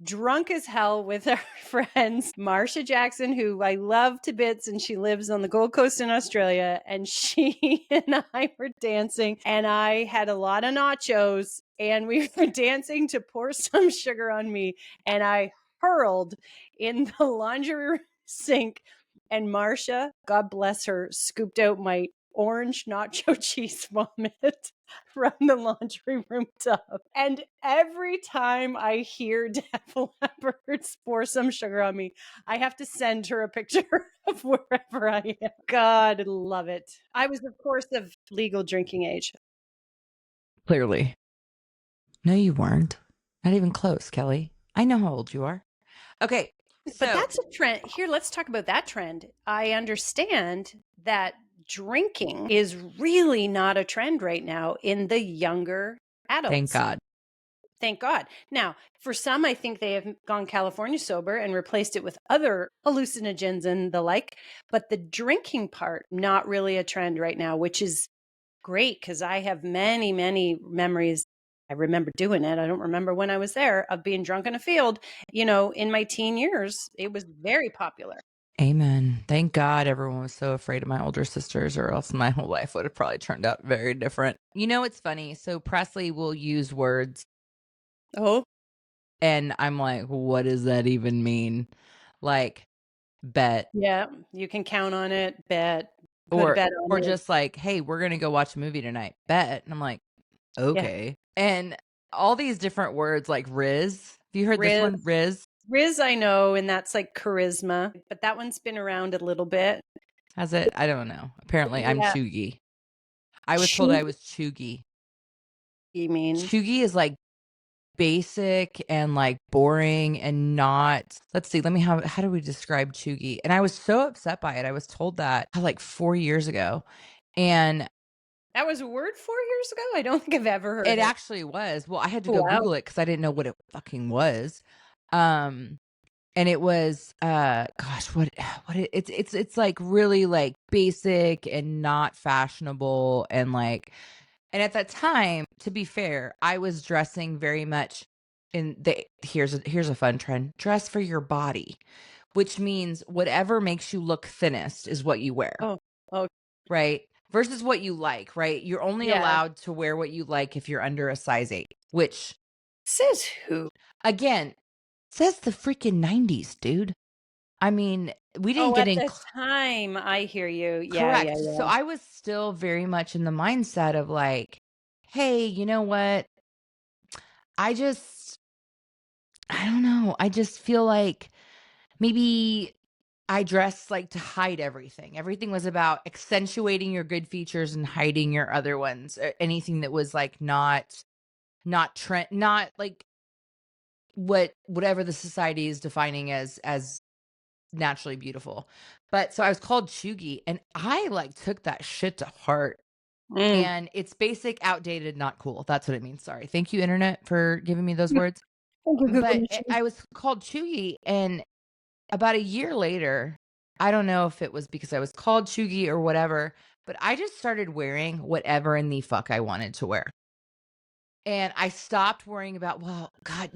drunk as hell with our friends, Marsha Jackson, who I love to bits, and she lives on the Gold Coast in Australia. And she and I were dancing, and I had a lot of nachos, and we were dancing to Pour Some Sugar on Me. And I hurled in the laundry room sink, and Marsha, God bless her, scooped out my orange nacho cheese vomit from the laundry room tub. And every time I hear Def Leppard's Pour Some Sugar on Me, I have to send her a picture of wherever I am. God, love it. I was, of course, of legal drinking age. Clearly. No, you weren't. Not even close, Kelly. I know how old you are. Okay, But so that's a trend. Here, let's talk about that trend. I understand that drinking is really not a trend right now in the younger thank adults. God. Thank God. Now, for some, I think they have gone California sober and replaced it with other hallucinogens and the like. But the drinking part, not really a trend right now, which is great because I have many, many memories. I remember doing it. I don't remember when I was there of being drunk in a field. In my teen years, it was very popular. Amen. Thank God everyone was so afraid of my older sisters, or else my whole life would have probably turned out very different. You know, it's funny. So Presley will use words, Oh, and I'm like, what does that even mean? Like, bet, yeah. You can count on it. Bet. Put a or bet on or it. just like, hey, we're gonna go watch a movie tonight. Bet. And I'm like, Yeah. okay. And all these different words like Riz. Have you heard this Riz. one? Riz Riz, I know, and that's like charisma, but that one's been around a little bit. has it? I don't know. Apparently I'm Yeah. chuggy. I was told I Chew, was chuggy. you mean? Chuggy is like basic and like boring and not, let's see, let me have, how do we describe chuggy? And I was so upset by it. I was told that like 4 years ago. And That was a word 4 years ago? I don't think I've ever it heard it. actually was. Well, I had to Oh, go wow. Google it because I didn't know what it fucking was. Um and it was gosh, it's like really like basic and not fashionable and like, and at that time, to be fair, I was dressing very much in the, here's a fun trend. Dress for your body, which means whatever makes you look thinnest is what you wear, Oh, oh, right? Versus what you like, right? You're only yeah. allowed to wear what you like if you're under a size 8, which Says who? again, says the freaking 90s, dude. I mean, we didn't Oh, get at in the time. I hear you. Yeah, yeah, correct. So yeah. I was still very much in the mindset of like, hey, you know what? I just I don't know. I just feel like maybe I dressed like to hide everything. Everything was about accentuating your good features and hiding your other ones. Anything that was like not trend, not like whatever the society is defining as naturally beautiful. But so I was called chuggy, and I like took that shit to heart. Mm. And it's basic, outdated, not cool. That's what it means. Sorry. Thank you, internet, for giving me those words. Thank you, Google But machine. I was called chuggy, and about a year later, I don't know if it was because I was called chuggy or whatever, but I just started wearing whatever in the fuck I wanted to wear. And I stopped worrying about, well, God,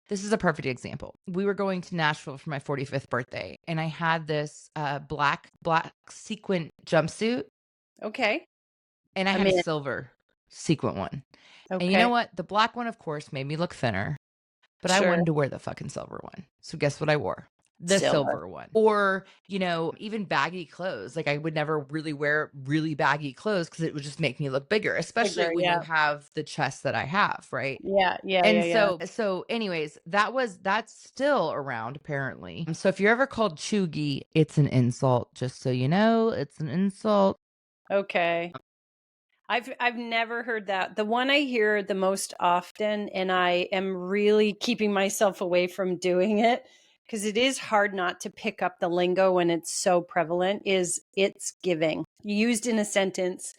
this is a perfect example. We were going to Nashville for my 45th birthday, and I had this black sequin jumpsuit, Okay. and I I'm had a in. silver sequin one. And you know Okay. what? The black one, of course, made me look thinner, but I Sure. wanted to wear the fucking silver one. So guess what I wore? The Silver. silver one. Or, even baggy clothes. Like I would never really wear really baggy clothes because it would just make me look bigger, especially Bigger. when Yeah. you have the chest that I have, right? Yeah. Yeah. Yeah. And Yeah. so anyways, that's still around apparently. So if you're ever called chuggy, it's an insult, just so you know, it's an insult. Okay. I've never heard that. The one I hear the most often, and I am really keeping myself away from doing it, because it is hard not to pick up the lingo when it's so prevalent, is it's giving. Used in a sentence,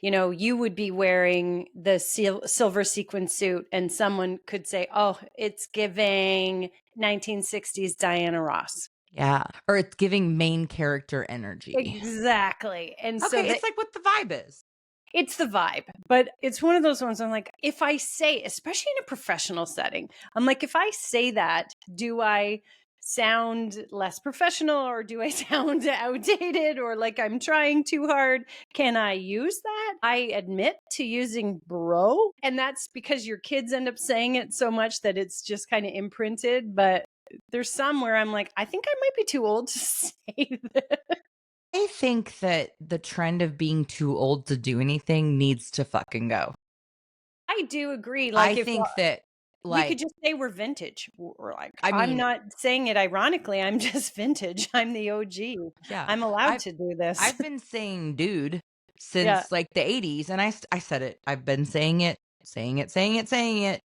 you would be wearing the silver sequin suit and someone could say, oh, it's giving 1960s Diana Ross. Yeah. Or it's giving main character energy. Exactly. And so Okay, it's like what the vibe is. it's the vibe, but it's one of those ones I'm like, if I say, especially in a professional setting, I'm like, if I say that, do I sound less professional or do I sound outdated or like I'm trying too hard? Can I use that? I admit to using bro, and that's because your kids end up saying it so much that it's just kind of imprinted. But there's some where I'm like, I think I might be too old to say this. I think that the trend of being too old to do anything needs to fucking go. I do agree. I Like, if think that, we could like, just say we're vintage. We're like, I I'm mean, not saying it ironically. I'm just vintage. I'm the OG. yeah, I'm allowed I've to do this. I've been saying dude Yeah. since like the 80s, and I said it. I've been saying it, saying it, saying it, saying it,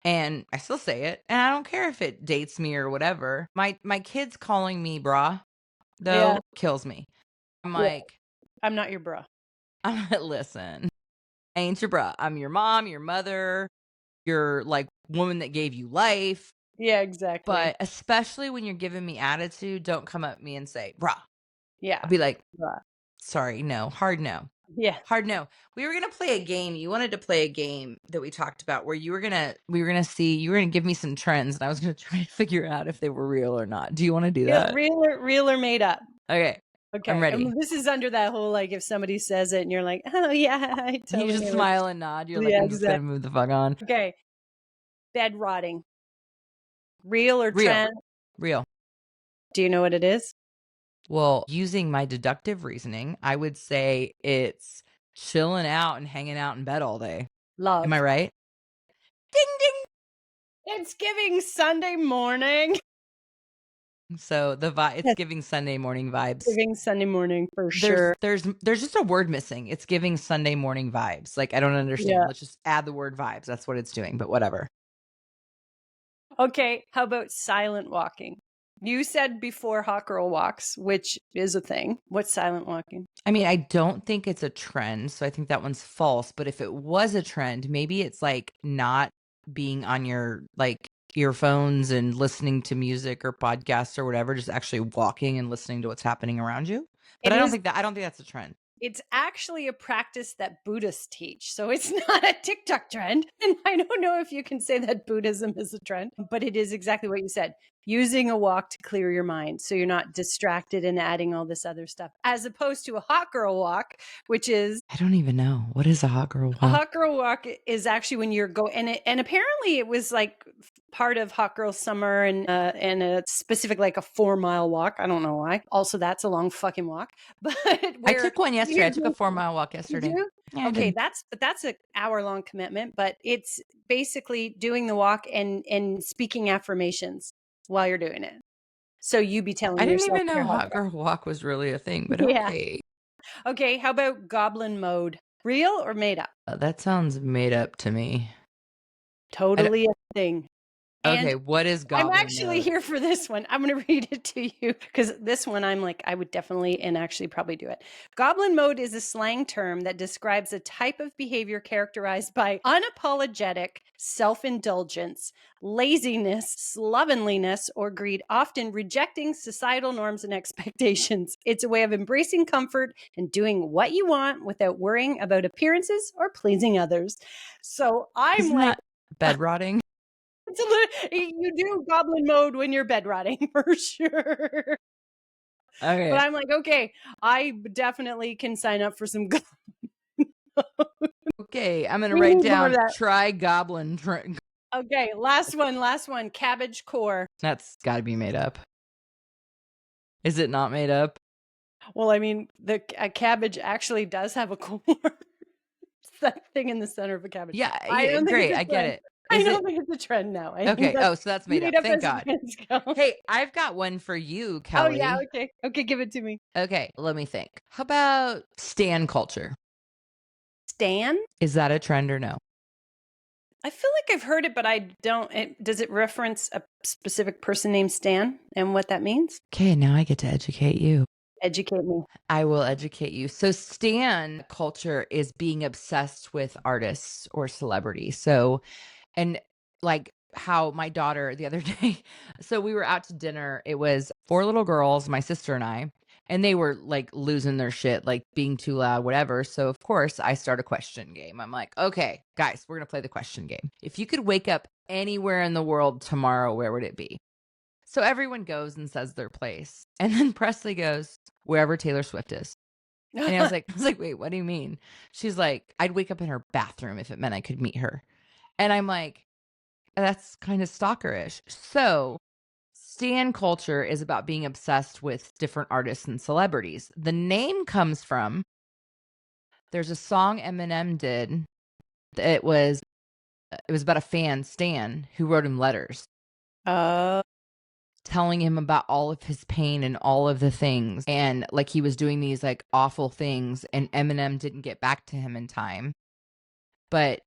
and I still say it, and I don't care if it dates me or whatever. My kids calling me brah Yeah. though kills me. I'm Yeah. like, I'm not your bra. listen, I ain't your brah. I'm your mom, your mother, your like woman that gave you life. Yeah, exactly. But especially when you're giving me attitude, don't come at me and say, "Brah." I'll Yeah. be like, Bra. "Sorry, no, hard no." Yeah. Hard no. We were gonna play a game. You wanted to play a game that we talked about where you were gonna give me some trends and I was gonna try to figure out if they were real or not. Do you wanna do that? Real or made up. Okay. I'm Okay. ready. And this is under that whole, like, if somebody says it and you're like, oh, yeah, I You totally just knew it. smile and nod. You're like, Yeah, I'm just gonna exactly. move the fuck on. Okay. Bed rotting. Real or Real. trend? Real. Do you know what it is? Well, using my deductive reasoning, I would say it's chilling out and hanging out in bed all day. Am I Love. right? Ding ding. It's giving Sunday morning. So it's giving Sunday morning vibes. Giving Sunday morning for There's sure. there's there's just a word missing. It's giving Sunday morning vibes. Like, I don't understand. Yeah. Let's just add the word vibes. That's what it's doing, but whatever. Okay, how about silent walking? You said before hot girl walks, which is a thing. What's silent walking? I mean, I don't think it's a trend, so I think that one's false, but if it was a trend, maybe it's like not being on your like earphones and listening to music or podcasts or whatever, just actually walking and listening to what's happening around you. But It is I don't think that's a trend. it's actually a practice that Buddhists teach. So it's not a TikTok trend. And I don't know if you can say that Buddhism is a trend, but it is exactly what you said. Using a walk to clear your mind so you're not distracted and adding all this other stuff, as opposed to a hot girl walk, which is I don't even know. What is a hot girl a walk? hot girl walk is actually when you're and apparently it was like part of hot girl summer and a specific like a 4 mile walk. I don't know why. Also, that's a long fucking walk, but I where took one yesterday. you're I took a doing, 4-mile walk did yesterday. you? Yeah, I Okay, did. that's an hour long commitment, but it's basically doing the walk and speaking affirmations while you're doing it. So you be I telling didn't yourself even know you're hot hot girl walk was really a thing, but girl. Yeah. okay. Okay. How about goblin mode? Real or made up? That sounds made up to me. I d Totally a thing. And Okay, what is I'm goblin actually mode? here for this one. I'm going to read it to you because this one I'm like, I would definitely and actually probably do it. Goblin mode is a slang term that describes a type of behavior characterized by unapologetic self indulgence, laziness, slovenliness, or greed, often rejecting societal norms and expectations. It's a way of embracing comfort and doing what you want without worrying about appearances or pleasing others. So I'm Isn't like, that bed rotting? it's you do goblin mode when you're bed rotting for sure. But Okay. I'm like, okay, I definitely can sign up for some. Okay, I'm gonna We write need more of down that. try goblin Okay, last one, last one. Cabbage core. That's gotta be made up. Is it not made up? Well, I mean, the a cabbage actually does have a core. It's that thing in the center of a cabbage. Yeah, I yeah, don't think it's great, a I get trend. it. I Is it don't think it's a trend now. I think Okay, that's oh, so that's made made up, up thank as God. trends go. Hey, I've got one for you, Oh yeah, Kelly. okay, okay, give it to me. Okay, let me think. How about stan culture? Stan? Is that a trend or no? I feel like I've heard it, but I don't. Does it reference a specific person named Stan and what that means? Okay, now I get to educate you. Educate me. I will educate you. So stan culture is being obsessed with artists or celebrities. So and like how my daughter the other day, so we were out to dinner. It was 4 little girls, my sister and I, and they were like losing their shit, like being too loud, whatever. So of course I start a question game. I'm like, okay, guys, we're gonna play the question game. If you could wake up anywhere in the world tomorrow, where would it be? So everyone goes and says their place. And then Presley goes, wherever Taylor Swift is. And I was like, wait, what do you mean? She's like, I'd wake up in her bathroom if it meant I could meet her. And I'm like, that's kind of stalkerish. So stan culture is about being obsessed with different artists and celebrities. The name comes from there's a song Eminem did. It was about a fan, Stan, who wrote him letters Oh, telling him about all of his pain and all of the things. And like he was doing these like awful things and Eminem didn't get back to him in time. But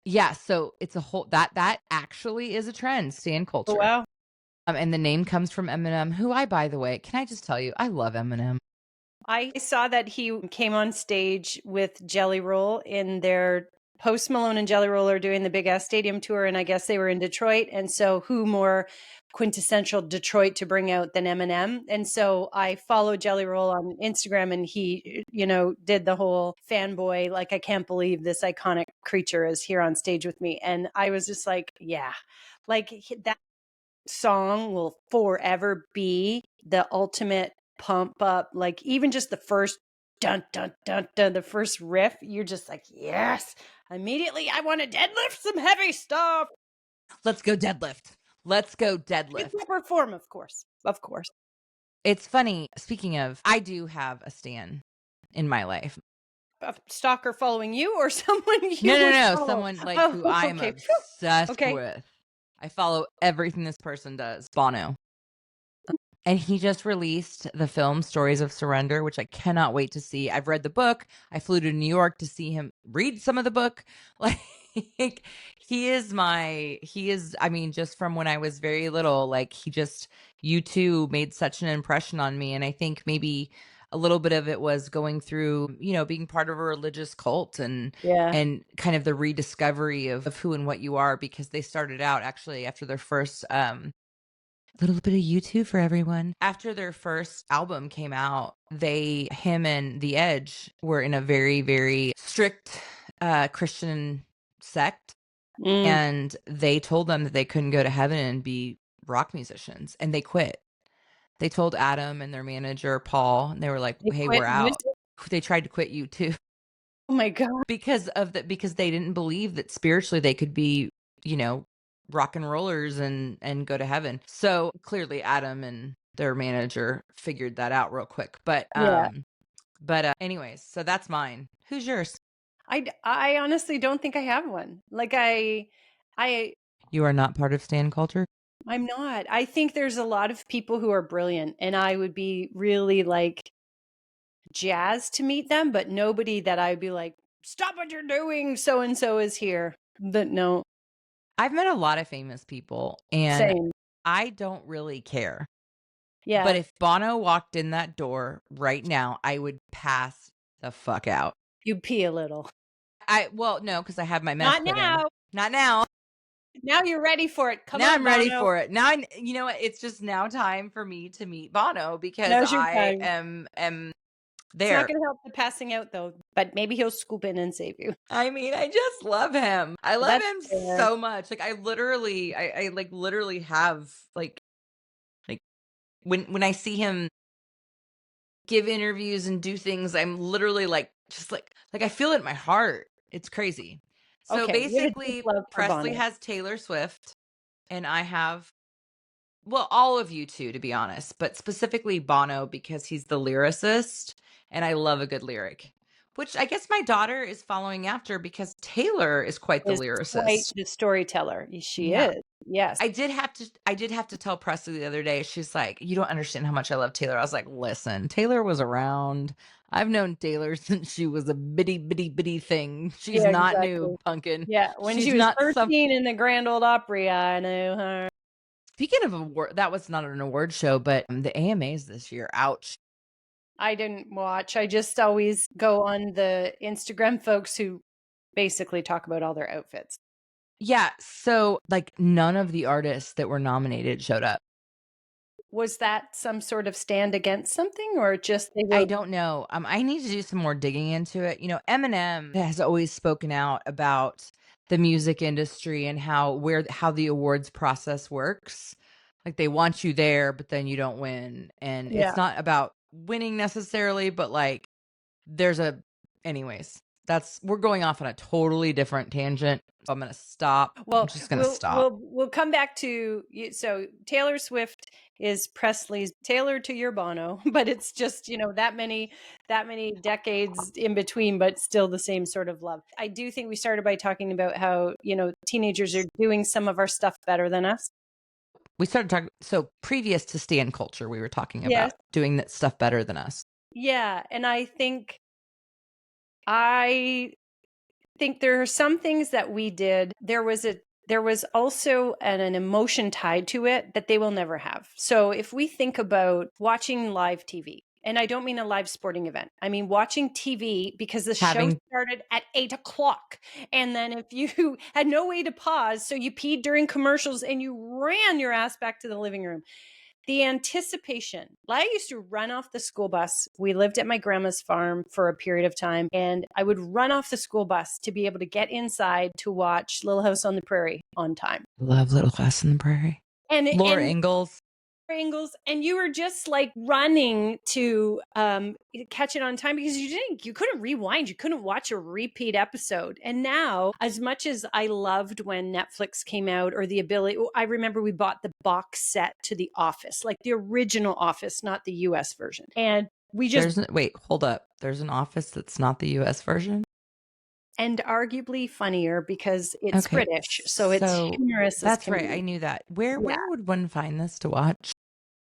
yeah, so it's a whole that actually is a trend, stan oh culture. wow. And the name comes from Eminem, who I, by the way, can I just tell you, I love Eminem. I saw that he came on stage with Jelly Roll in their Post Malone and Jelly Roll are doing the big ass stadium tour, and I guess they were in Detroit. And so, who more quintessential Detroit to bring out than Eminem? And so, I followed Jelly Roll on Instagram, and he, did the whole fanboy, like, I can't believe this iconic creature is here on stage with me. And I was just like, yeah, like that song will forever be the ultimate pump up. Like even just the first dun dun dun dun, the first riff, you're just like, yes. Immediately, I want to deadlift some heavy stuff. Let's go deadlift. Let's go In deadlift. proper form, of course. Of course. It's funny. Speaking of, I do have a stan in my life. A stalker following you or someone No, you no, would no. follow? Someone like Oh, who I am okay. Phew. obsessed Okay. with. I follow everything this person does. Bono. And he just released the film Stories of Surrender, which I cannot wait to see. I've read the book. I flew to New York to see him read some of the book. Like I mean, just from when I was very little, like U2 made such an impression on me. And I think maybe a little bit of it was going through, being part of a religious cult Yeah. and kind of the rediscovery of who and what you are, because they started out actually after their first little bit of YouTube for everyone. After their first album came out, him and The Edge were in a very, very strict Christian sect. Mm. And they told them that they couldn't go to heaven and be rock musicians. And they quit. They told Adam and their manager, Paul, and they were like, They hey, quit we're out. music. They tried to quit you too Oh my God. because they didn't believe that spiritually they could be, you know, rock and rollers and go to heaven. So clearly Adam and their manager figured that out real quick. Yeah. Anyways, so that's mine. Who's yours? I honestly don't think I have one. Like I You are not part of stan culture? I'm not. I think there's a lot of people who are brilliant, and I would be really like jazzed to meet them, but nobody that I'd be like, stop what you're doing. So and so is here. But no, I've met a lot of famous people and same. I don't really care. But Yeah. if Bono walked in that door right now, I would pass the fuck out. You pee a little. Well, no, because I have my meth Not put in. now. Not now. Now you're ready for it. Come Now on, I'm ready Bono. for it. Now you know what? It's just now time for me to meet Bono because Now's your I time. am It's not there. going to help the passing out though, but maybe he'll scoop in and save you. I mean, I just love him. I love That's him fair. so much. Like I like literally have like when I see him give interviews and do things, I'm literally like just like I feel it in my heart. It's crazy. So Okay, you have a deep basically love for Presley Bono. has Taylor Swift and I have well, all of you two, to be honest, but specifically Bono because he's the lyricist and I love a good lyric. Which I guess my daughter is following after because Taylor is quite the Is quite lyricist. the storyteller. She Yeah. is. Yes. I did have to tell Presley the other day, she's like, "You don't understand how much I love Taylor." I was like, "Listen, Taylor was around. I've known Taylor since she was a bitty, bitty, bitty thing. She's Yeah, not new, exactly. pumpkin. Yeah, when She's she was not some." 13 in the Grand Ole Opry, I knew her. Speaking of award, that was not an award show, but the AMAs this year, ouch. I didn't watch. I just always go on the Instagram folks who basically talk about all their outfits. Yeah, so, like, none of the artists that were nominated showed up. Was that some sort of stand against something or just they I were don't know. I need to do some more digging into it. You know, Eminem has always spoken out about the music industry and how the awards process works. Like they want you there, but then you don't win. And Yeah. it's not about winning necessarily, but like there's a anyways. That's we're going off on a totally different tangent. So I'm gonna stop. I'm Well, just gonna we'll stop. we'll we'll come back to so Taylor Swift is Presley's Taylor to your Bono, but it's just, that many decades in between, but still the same sort of love. I do think we started by talking about how, teenagers are doing some of our stuff better than us. We started talking so previous to Stan culture, we were talking Yes. about doing that stuff better than us. Yeah, and I think there are some things that we did. There was also an emotion tied to it that they will never have. So if we think about watching live TV, and I don't mean a live sporting event, I mean watching TV because the show Having started at 8 o'clock. And then if you had no way to pause, so you peed during commercials and you ran your ass back to the living room. The anticipation. I used to run off the school bus. We lived at my grandma's farm for a period of time, and I would run off the school bus to be able to get inside to watch Little House on the Prairie on time. love Little House on the Prairie. And Laura and Ingalls. angles, and you were just like running to catch it on time because you couldn't rewind, you couldn't watch a repeat episode. And now, as much as I loved when Netflix came out, or the ability, I remember we bought the box set to The Office, like the original Office, not the US version, and we just Wait, hold up. There's an Office that's not the US version? and arguably funnier because it's Okay. British, so it's So humorous as that's can right. be. I knew that. Where Yeah, where would one find this to watch?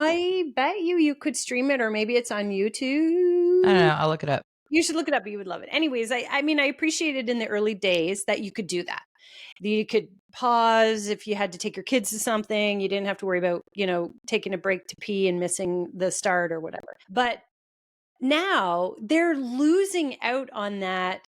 I bet you could stream it, or maybe it's on I don't YouTube. know. I'll look it up. You should look it up. You would love it. Anyways, I mean, I appreciated in the early days that you could do that. You could pause if you had to take your kids to something. You didn't have to worry about, taking a break to pee and missing the start or whatever. But now they're losing out on that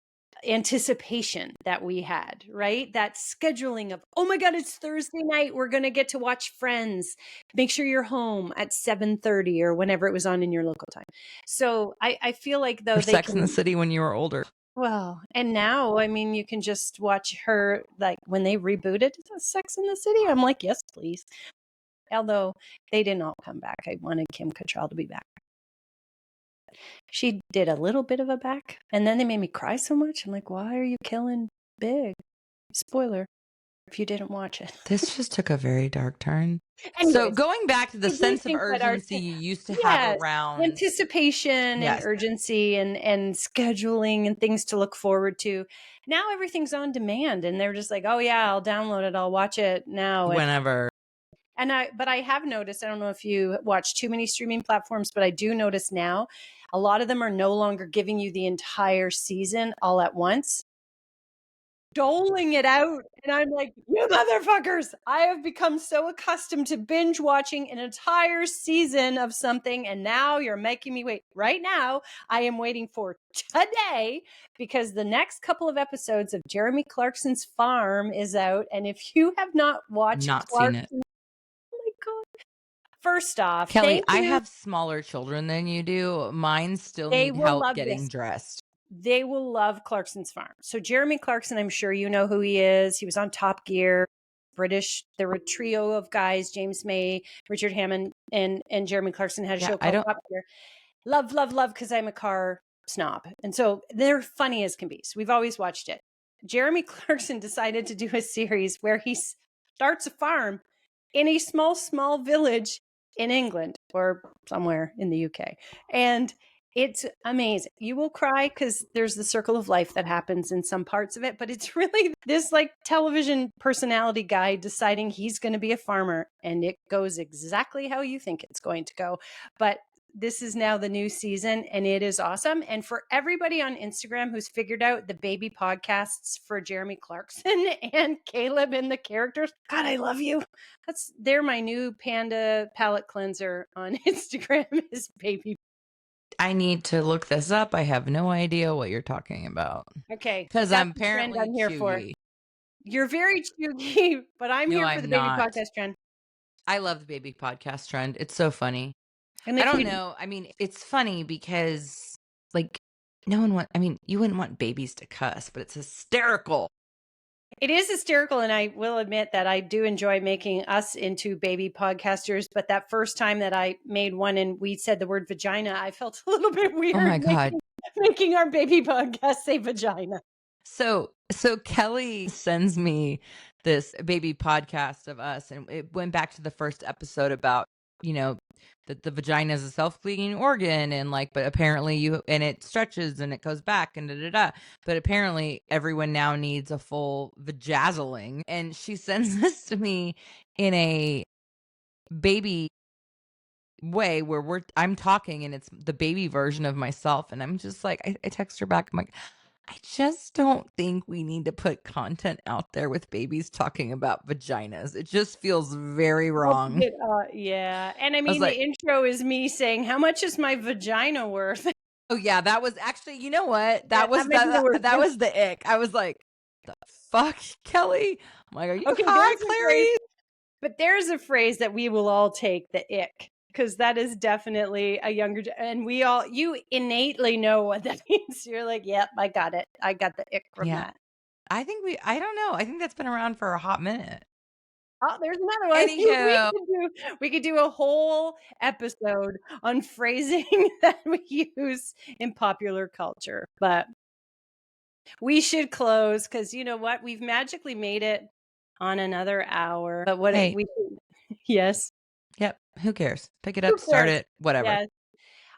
anticipation that we had, right? That scheduling of, oh my God, it's Thursday night. We're going to get to watch Friends. Make sure you're home at 7:30 or whenever it was on in your local time. So I feel like though Or they Sex in the can, City when you were older. well, and now, I mean, you can just watch her, like when they rebooted Sex in the City. I'm like, yes, please. Although they didn't all come back. I wanted Kim Cattrall to be back. She did a little bit of a back, and then they made me cry so much. I'm like, why are you killing Big? Spoiler if you didn't watch it. This just took a very dark turn. So Anyways, going back to the I do sense of think that our urgency you used to have yes, around anticipation and yes, urgency and scheduling and things to look forward to. Now everything's on demand, and they're just like, oh yeah, I'll download it, I'll watch it now. whenever. But I have noticed, I don't know if you watch too many streaming platforms, but I do notice now a lot of them are no longer giving you the entire season all at once, doling it out. And I'm like, you motherfuckers, I have become so accustomed to binge watching an entire season of something. And now you're making me wait. Right now, I am waiting for today because the next couple of episodes of Jeremy Clarkson's Farm is out. And if you have not watched Not seen it. Clarkson, oh my God. First off, Kelly, thank I you. have smaller children than you do. Mine still They need will help love getting this. dressed. They will love Clarkson's Farm. So Jeremy Clarkson, I'm sure you know who he is. He was on Top Gear, British. There were a trio of guys, James May, Richard Hammond, and Jeremy Clarkson had a Yeah, show I called don't Top Gear. Love, love, love, because I'm a car snob. And so they're funny as can be. So we've always watched it. Jeremy Clarkson decided to do a series where he starts a farm in a small, small village in England or somewhere in the UK. And It's amazing. You will cry because there's the circle of life that happens in some parts of it, but it's really this like television personality guy deciding he's going to be a farmer, and it goes exactly how you think it's going to go. But this is now the new season and it is awesome. And for everybody on Instagram who's figured out the baby podcasts for Jeremy Clarkson and Caleb and the characters, God, I love you. They're my new panda palette cleanser on Instagram is baby. I need to look this up. I have no idea what you're talking about Okay, but because that's I'm the trend apparently I'm here for. chuggy. You're very chuggy, but I'm No, here for the I'm baby not. podcast trend. I love the baby podcast trend. It's so funny. And I if don't you, know. I mean, it's funny because, like, no one want. I mean, you wouldn't want babies to cuss, but it's hysterical. it is hysterical, and I will admit that I do enjoy making us into baby podcasters. But that first time that I made one and we said the word vagina, I felt a little bit Oh my weird god. making our baby podcast say vagina. So Kelly sends me this baby podcast of us, and it went back to the first episode about, that the vagina is a self-cleaning organ, and like, but apparently it stretches and it goes back and da da da. But apparently everyone now needs a full vajazzling. And she sends this to me in a baby way where I'm talking and it's the baby version of myself, and I'm just like, I text her back, I'm like, I just don't think we need to put content out there with babies talking about vaginas. It just feels very wrong. Yeah. And I I was mean, the like, intro is me saying, "How much is my vagina worth?" oh yeah, that was actually, you know what? Yeah, that might be the worst. That was the ick. I was like, the fuck, Kelly? I'm like, are you Okay, high, there's a phrase, Clary? but there's a phrase that we will all take, the ick, because that is definitely a and you innately know what that means. You're like, yep, I got it. I got the ick from Yeah. that. I don't know. I think that's been around for a hot minute. Oh, there's another one. Anywho, We could do a whole episode on phrasing that we use in popular culture, but we should close because you know what? We've magically made it on another hour. But hey, yes, yep, who cares? Pick it who up, start cares? it, whatever. Yes.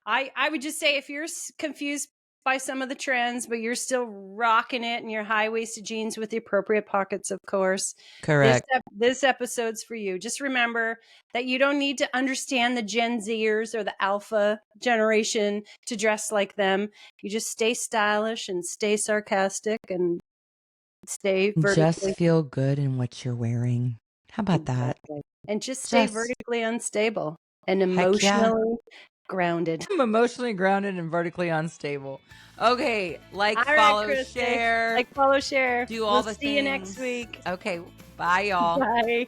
I would just say if you're confused by some of the trends, but you're still rocking it in your high waisted jeans with the appropriate pockets, of course, Correct. this episode's for you. Just remember that you don't need to understand the Gen Zers or the Alpha generation to dress like them. You just stay stylish and stay sarcastic and stay Just vertically. feel good in what you're wearing. How about that? Exactly. And just stay Just vertically unstable and heck yeah. emotionally grounded. I'm emotionally grounded and vertically unstable. Okay, like, All right, follow, Christy. share, Like, follow, share. do all We'll the see you next things. week. Okay, bye, y'all. Bye.